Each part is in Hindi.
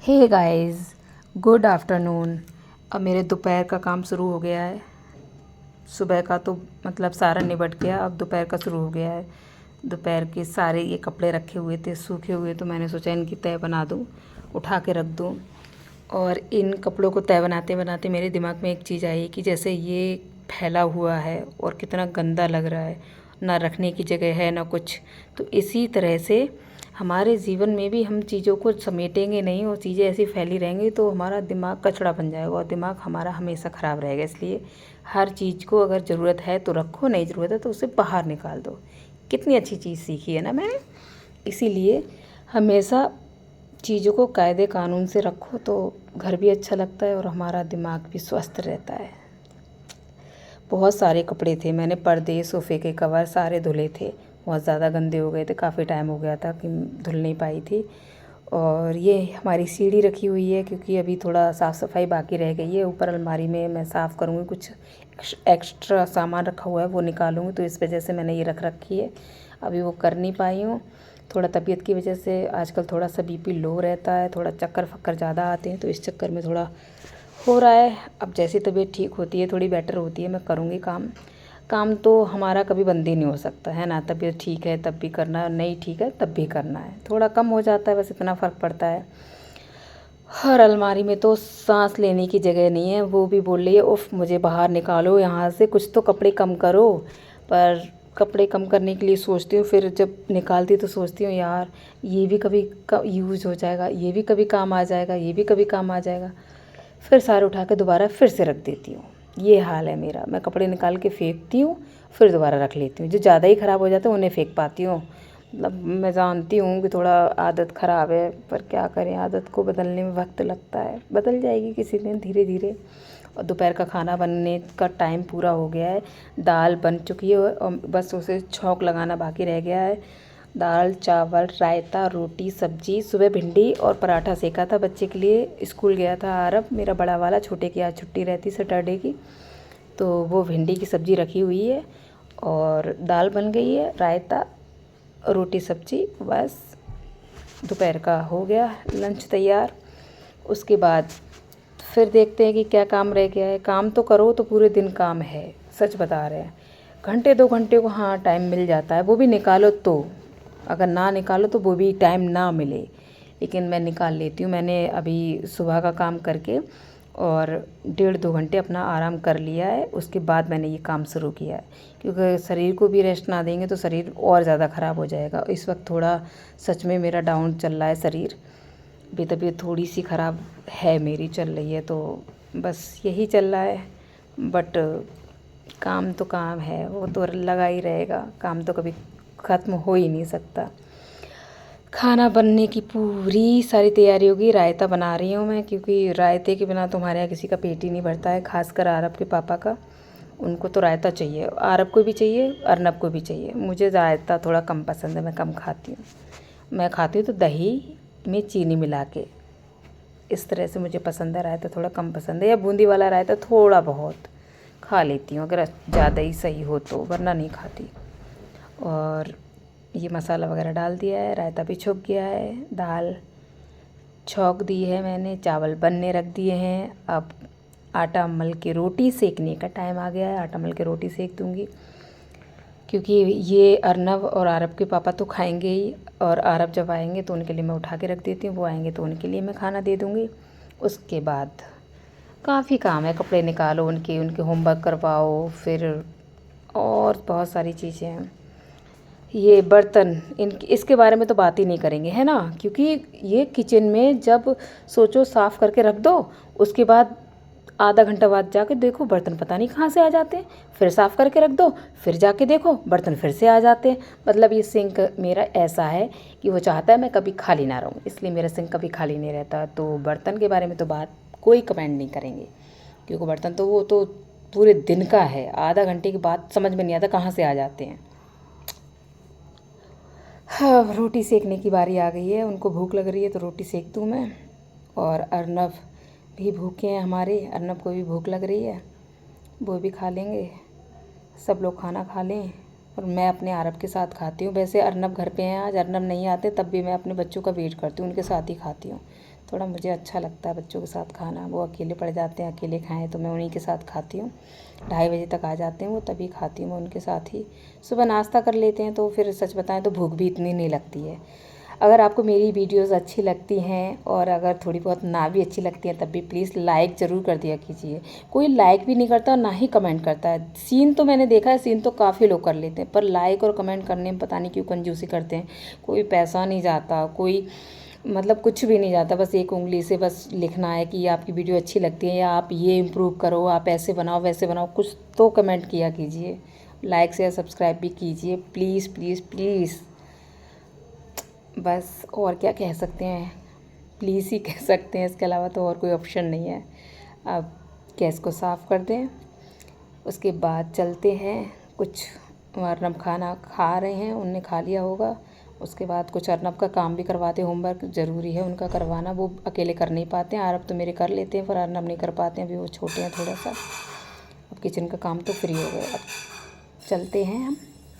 Hey guys, good afternoon. अब मेरे दोपहर का काम शुरू हो गया है। सुबह का तो मतलब सारा निबट गया, अब दोपहर का शुरू हो गया है। दोपहर के सारे ये कपड़े रखे हुए थे, सूखे हुए, तो मैंने सोचा इनकी तह बना दूँ, उठा के रख दूँ। और इन कपड़ों को तह बनाते बनाते मेरे दिमाग में एक चीज़ आई कि जैसे ये फैला हुआ है और कितना गंदा लग रहा है, ना रखने की जगह है ना कुछ। तो इसी तरह से हमारे जीवन में भी हम चीज़ों को समेटेंगे नहीं और चीज़ें ऐसी फैली रहेंगी तो हमारा दिमाग कचड़ा बन जाएगा और दिमाग हमारा हमेशा ख़राब रहेगा। इसलिए हर चीज़ को अगर ज़रूरत है तो रखो, नहीं ज़रूरत है तो उसे बाहर निकाल दो। कितनी अच्छी चीज़ सीखी है ना मैंने। इसीलिए हमेशा चीज़ों को कायदे कानून से रखो तो घर भी अच्छा लगता है और हमारा दिमाग भी स्वस्थ रहता है। बहुत सारे कपड़े थे, मैंने पर्दे, सोफ़े के कवर सारे धुले थे। बहुत ज़्यादा गंदे हो गए थे, काफ़ी टाइम हो गया था कि धुल नहीं पाई थी। और ये हमारी सीढ़ी रखी हुई है क्योंकि अभी थोड़ा साफ़ सफाई बाकी रह गई है। ऊपर अलमारी में मैं साफ़ करूँगी, कुछ एक्स्ट्रा सामान रखा हुआ है वो निकालूँगी, तो इस वजह से मैंने ये रख रखी है। अभी वो कर नहीं पाई हूँ, थोड़ा तबीयत की वजह से। आजकल थोड़ा सा बीपी लो रहता है, थोड़ा चक्कर फक्कर ज़्यादा आते हैं, तो इस चक्कर में थोड़ा हो रहा है। अब जैसी तबीयत ठीक होती है, थोड़ी बेटर होती है, मैं करूँगी काम। काम तो हमारा कभी बंद ही नहीं हो सकता है ना। तबीयत ठीक है तब भी करना, नहीं ठीक है तब भी करना है। थोड़ा कम हो जाता है, बस इतना फ़र्क पड़ता है। हर अलमारी में तो सांस लेने की जगह नहीं है, वो भी बोल रही है उफ़ मुझे बाहर निकालो यहाँ से, कुछ तो कपड़े कम करो। पर कपड़े कम करने के लिए सोचती हूँ, फिर जब निकालती तो सोचती हूँ यार ये भी कभी यूज़ हो जाएगा, ये भी कभी काम आ जाएगा, ये भी कभी काम आ जाएगा। फिर सारे उठा के दोबारा फिर से रख देती हूँ। ये हाल है मेरा। मैं कपड़े निकाल के फेंकती हूँ, फिर दोबारा रख लेती हूँ। जो ज़्यादा ही ख़राब हो जाते हैं उन्हें फेंक पाती हूँ। मतलब मैं जानती हूँ कि थोड़ा आदत ख़राब है, पर क्या करें, आदत को बदलने में वक्त लगता है। बदल जाएगी किसी दिन धीरे धीरे। और दोपहर का खाना बनने का टाइम पूरा हो गया है। दाल बन चुकी है और बस उसे छौंक लगाना बाकी रह गया है। दाल, चावल, रायता, रोटी, सब्जी। सुबह भिंडी और पराठा सेका था बच्चे के लिए। स्कूल गया था आरब, मेरा बड़ा वाला। छोटे की आज छुट्टी रहती सैटरडे की, तो वो भिंडी की सब्ज़ी रखी हुई है और दाल बन गई है, रायता, रोटी, सब्जी। बस दोपहर का हो गया लंच तैयार। उसके बाद फिर देखते हैं कि क्या काम रह गया है। काम तो करो तो पूरे दिन काम है, सच बता रहे हैं। घंटे 2 घंटे को हाँ टाइम मिल जाता है, वो भी निकालो तो। अगर ना निकालो तो वो भी टाइम ना मिले, लेकिन मैं निकाल लेती हूँ। मैंने अभी सुबह का काम करके और 1.5-2 घंटे अपना आराम कर लिया है। उसके बाद मैंने ये काम शुरू किया है, क्योंकि शरीर को भी रेस्ट ना देंगे तो शरीर और ज़्यादा ख़राब हो जाएगा। इस वक्त थोड़ा सच में मेरा डाउन चल रहा है शरीर, भी तबीयत थोड़ी सी ख़राब है मेरी, चल रही है, तो बस यही चल रहा है। बट काम तो काम है, वो तो लगा ही रहेगा। काम तो कभी ख़त्म हो ही नहीं सकता। खाना बनने की पूरी सारी तैयारी होगी। रायता बना रही हूँ मैं, क्योंकि रायते के बिना तो हमारे यहाँ किसी का पेट ही नहीं भरता है, खासकर आरब के पापा का। उनको तो रायता चाहिए, आरब को भी चाहिए, अर्नब को भी चाहिए। मुझे रायता थोड़ा कम पसंद है, मैं कम खाती हूँ। मैं खाती हूँ तो दही में चीनी मिला के, इस तरह से मुझे पसंद है। रायता थोड़ा कम पसंद है, या बूंदी वाला रायता थोड़ा बहुत खा लेती हूँ अगर ज़्यादा ही सही हो तो, वरना नहीं खाती। और ये मसाला वगैरह डाल दिया है, रायता भी छौंक गया है, दाल छौंक दी है मैंने, चावल बनने रख दिए हैं। अब आटा मल के रोटी सेकने का टाइम आ गया है। आटा मल के रोटी सेक दूँगी, क्योंकि ये अर्नब और आरब के पापा तो खाएंगे ही, और आरब जब आएंगे तो उनके लिए मैं उठा के रख देती हूँ, वो आएंगे तो उनके लिए मैं खाना दे दूँगी। उसके बाद काफ़ी काम है, कपड़े निकालो उनके होमवर्क करवाओ, फिर और बहुत सारी चीज़ें हैं। ये बर्तन, इसके बारे में तो बात ही नहीं करेंगे, है ना, क्योंकि ये किचन में जब सोचो साफ़ करके रख दो, उसके बाद आधा घंटा बाद जाके देखो बर्तन पता नहीं कहाँ से आ जाते हैं। फिर साफ़ करके रख दो, फिर जाके देखो बर्तन फिर से आ जाते हैं। मतलब ये सिंक मेरा ऐसा है कि वो चाहता है मैं कभी खाली ना रहूँ, इसलिए मेरा सिंक कभी खाली नहीं रहता। तो बर्तन के बारे में तो बात कोई कमेंट नहीं करेंगे, क्योंकि बर्तन तो वो तो पूरे दिन का है, आधा घंटे के बाद समझ में नहीं आता कहाँ से आ जाते हैं। हाँ, रोटी सेकने की बारी आ गई है। उनको भूख लग रही है तो रोटी सेक दूँ मैं। और अर्नब भी भूखे हैं हमारे, अर्नब को भी भूख लग रही है, वो भी खा लेंगे। सब लोग खाना खा लें और मैं अपने आरब के साथ खाती हूँ। वैसे अर्नब घर पे हैं आज, अर्नब नहीं आते तब भी मैं अपने बच्चों का वेट करती हूँ, उनके साथ ही खाती हूँ, थोड़ा मुझे अच्छा लगता है बच्चों के साथ खाना। वो अकेले पड़ जाते हैं, अकेले खाएं तो मैं उन्हीं के साथ खाती हूँ। 2:30 बजे तक आ जाते हैं वो, तभी खाती हूँ मैं उनके साथ ही। सुबह नाश्ता कर लेते हैं तो फिर सच बताएं तो भूख भी इतनी नहीं लगती है। अगर आपको मेरी वीडियोस अच्छी लगती हैं और अगर थोड़ी बहुत ना भी अच्छी लगती हैं तब भी प्लीज़ लाइक ज़रूर कर दिया कीजिए। कोई लाइक भी नहीं करता और ना ही कमेंट करता है। सीन तो मैंने देखा है, सीन तो काफ़ी लोग कर लेते हैं, पर लाइक और कमेंट करने में पता नहीं क्यों कंजूसी करते हैं। कोई पैसा नहीं जाता, कोई मतलब कुछ भी नहीं जाता, बस एक उंगली से बस लिखना है कि आपकी वीडियो अच्छी लगती है या आप ये इम्प्रूव करो, आप ऐसे बनाओ वैसे बनाओ। कुछ तो कमेंट किया कीजिए, लाइक शेयर सब्सक्राइब भी कीजिए प्लीज़ प्लीज़ प्लीज़। बस और क्या कह सकते हैं, प्लीज़ ही कह सकते हैं, इसके अलावा तो और कोई ऑप्शन नहीं है। अब गैस को साफ़ कर दें, उसके बाद चलते हैं। कुछ अर्नब खाना खा रहे हैं, उनने खा लिया होगा। उसके बाद कुछ अर्नब का काम भी करवाते, होमवर्क ज़रूरी है उनका करवाना, वो अकेले कर नहीं पाते हैं। आरब तो मेरे कर लेते हैं पर अर्नब नहीं कर पाते हैं, अभी वो छोटे हैं थोड़ा सा। अब किचन का काम तो फ्री हो गया, अब चलते हैं हम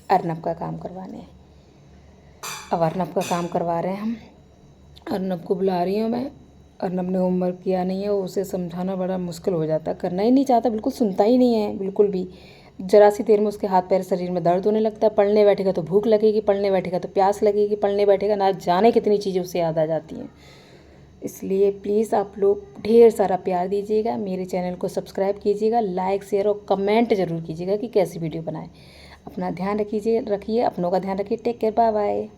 अर्नब का काम करवाने। अब अर्नब का काम करवा रहे हैं हम। अर्नब को बुला रही हूँ मैं। अर्नब ने होमवर्क किया नहीं है, उसे समझाना बड़ा मुश्किल हो जाता है, करना ही नहीं चाहता, बिल्कुल सुनता ही नहीं है बिल्कुल भी। ज़रा सी देर में उसके हाथ पैर शरीर में दर्द होने लगता है। पढ़ने बैठेगा तो भूख लगेगी, पढ़ने बैठेगा तो प्यास लगेगी, पढ़ने बैठेगा ना जाने कितनी चीज़ें उसे याद आ जाती हैं। इसलिए प्लीज़ आप लोग ढेर सारा प्यार दीजिएगा, मेरे चैनल को सब्सक्राइब कीजिएगा, लाइक शेयर और कमेंट ज़रूर कीजिएगा कि कैसी वीडियो बनाएं। अपना ध्यान रखिए, अपनों का ध्यान रखिए। Take care, bye bye.